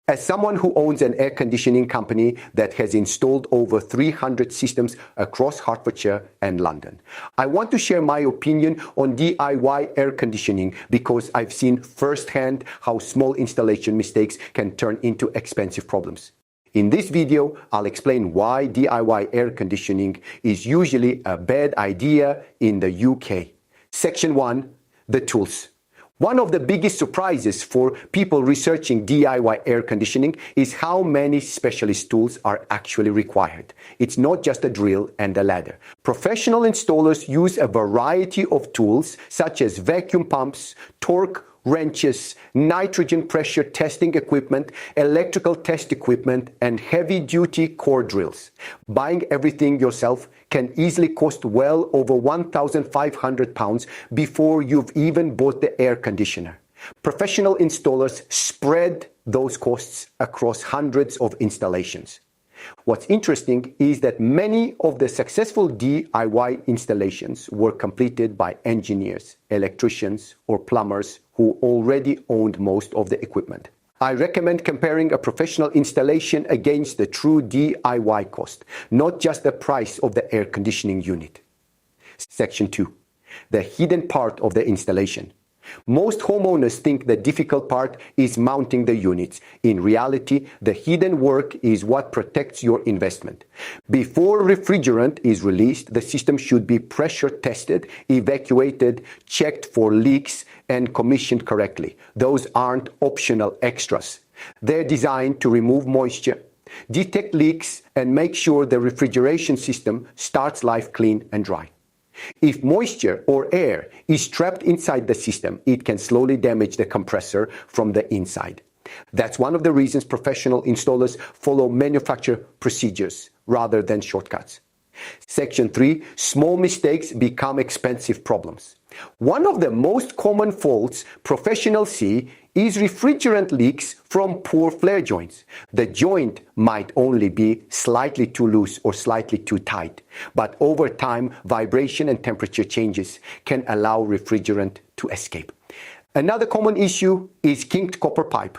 As someone who owns an air conditioning company that has installed over 300 systems across Hertfordshire and London, I want to share my opinion on DIY air conditioning because I've seen firsthand how small installation mistakes can turn into expensive problems. In this video, I'll explain why DIY air conditioning is usually a bad idea in the UK. Section 1. The tools. One of the biggest surprises for people researching DIY air conditioning is how many specialist tools are actually required. It's not just a drill and a ladder. Professional installers use a variety of tools such as vacuum pumps, torque wrenches, nitrogen pressure testing equipment, electrical test equipment, and heavy-duty core drills. Buying everything yourself can easily cost well over £1,500 before you've even bought the air conditioner. Professional installers spread those costs across hundreds of installations. What's interesting is that many of the successful DIY installations were completed by engineers, electricians, or plumbers who already owned most of the equipment. I recommend comparing a professional installation against the true DIY cost, not just the price of the air conditioning unit. Section 2. The hidden part of the installation. Most homeowners think the difficult part is mounting the units. In reality, the hidden work is what protects your investment. Before refrigerant is released, the system should be pressure tested, evacuated, checked for leaks, and commissioned correctly. Those aren't optional extras. They're designed to remove moisture, detect leaks, and make sure the refrigeration system starts life clean and dry. If moisture or air is trapped inside the system, it can slowly damage the compressor from the inside. That's one of the reasons professional installers follow manufacturer procedures rather than shortcuts. Section 3. Small mistakes become expensive problems. One of the most common faults professionals see is refrigerant leaks from poor flare joints. The joint might only be slightly too loose or slightly too tight, but over time, vibration and temperature changes can allow refrigerant to escape. Another common issue is kinked copper pipe.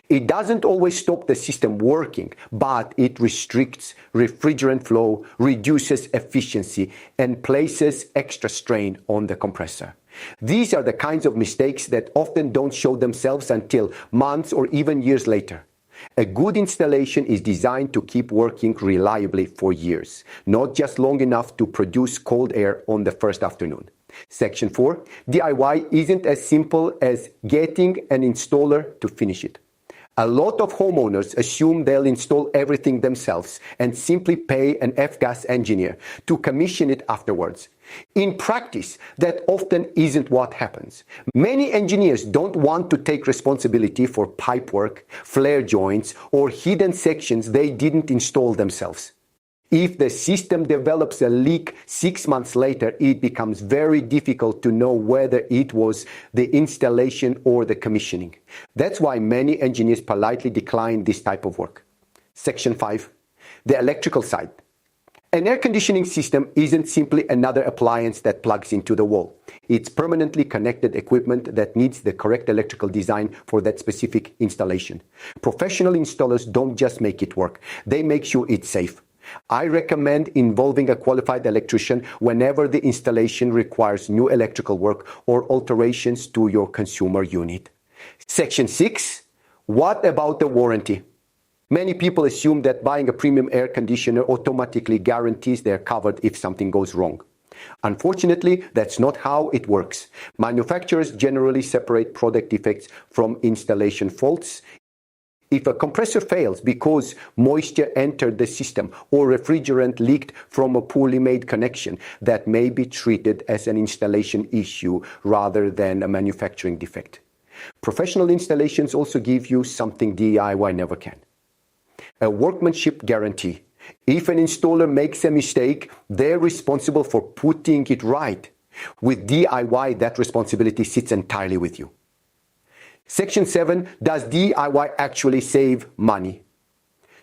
It doesn't always stop the system working, but it restricts refrigerant flow, reduces efficiency, and places extra strain on the compressor. These are the kinds of mistakes that often don't show themselves until months or even years later. A good installation is designed to keep working reliably for years, not just long enough to produce cold air on the first afternoon. Section 4. DIY isn't as simple as getting an installer to finish it. A lot of homeowners assume they'll install everything themselves and simply pay an F-gas engineer to commission it afterwards. In practice, that often isn't what happens. Many engineers don't want to take responsibility for pipework, flare joints, or hidden sections they didn't install themselves. If the system develops a leak 6 months later, it becomes very difficult to know whether it was the installation or the commissioning. That's why many engineers politely decline this type of work. Section 5. The electrical side. An air conditioning system isn't simply another appliance that plugs into the wall. It's permanently connected equipment that needs the correct electrical design for that specific installation. Professional installers don't just make it work, they make sure it's safe. I recommend involving a qualified electrician whenever the installation requires new electrical work or alterations to your consumer unit. Section 6. What about the warranty? Many people assume that buying a premium air conditioner automatically guarantees they're covered if something goes wrong. Unfortunately, that's not how it works. Manufacturers generally separate product defects from installation faults. If a compressor fails because moisture entered the system or refrigerant leaked from a poorly made connection, that may be treated as an installation issue rather than a manufacturing defect. Professional installations also give you something DIY never can: a workmanship guarantee. If an installer makes a mistake, they're responsible for putting it right. With DIY, that responsibility sits entirely with you. Section 7. Does DIY actually save money?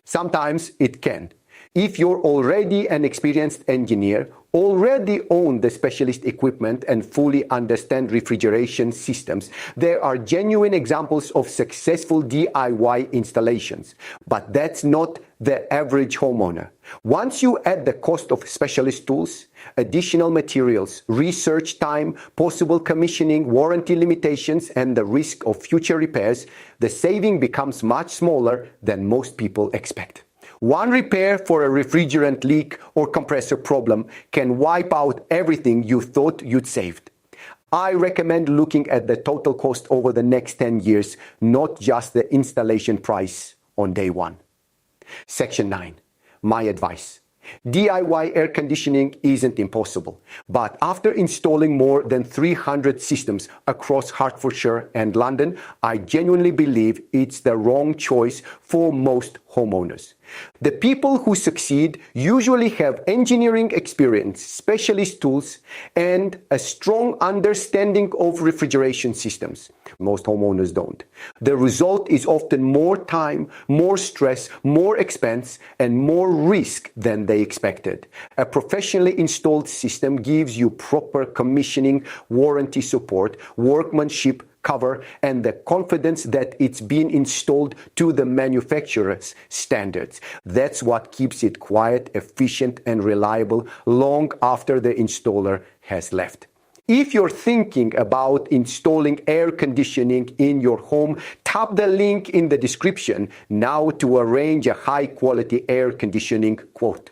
Sometimes it can. If you're already an experienced engineer already own the specialist equipment and fully understand refrigeration systems, there are genuine examples of successful DIY installations. But that's not the average homeowner. Once you add the cost of specialist tools, additional materials, research time, possible commissioning, warranty limitations, and the risk of future repairs, the saving becomes much smaller than most people expect. One repair for a refrigerant leak or compressor problem can wipe out everything you thought you'd saved. I recommend looking at the total cost over the next 10 years, not just the installation price on day one. Section 9. My advice. DIY air conditioning isn't impossible, but after installing more than 300 systems across Hertfordshire and London, I genuinely believe it's the wrong choice for most homeowners. The people who succeed usually have engineering experience, specialist tools, and a strong understanding of refrigeration systems. Most homeowners don't. The result is often more time, more stress, more expense, and more risk than they expected. A professionally installed system gives you proper commissioning, warranty support, workmanship cover, and the confidence that it's been installed to the manufacturer's standards. That's what keeps it quiet, efficient, and reliable long after the installer has left. If you're thinking about installing air conditioning in your home, tap the link in the description now to arrange a high-quality air conditioning quote.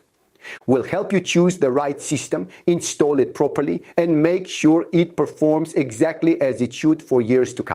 We'll help you choose the right system, install it properly, and make sure it performs exactly as it should for years to come.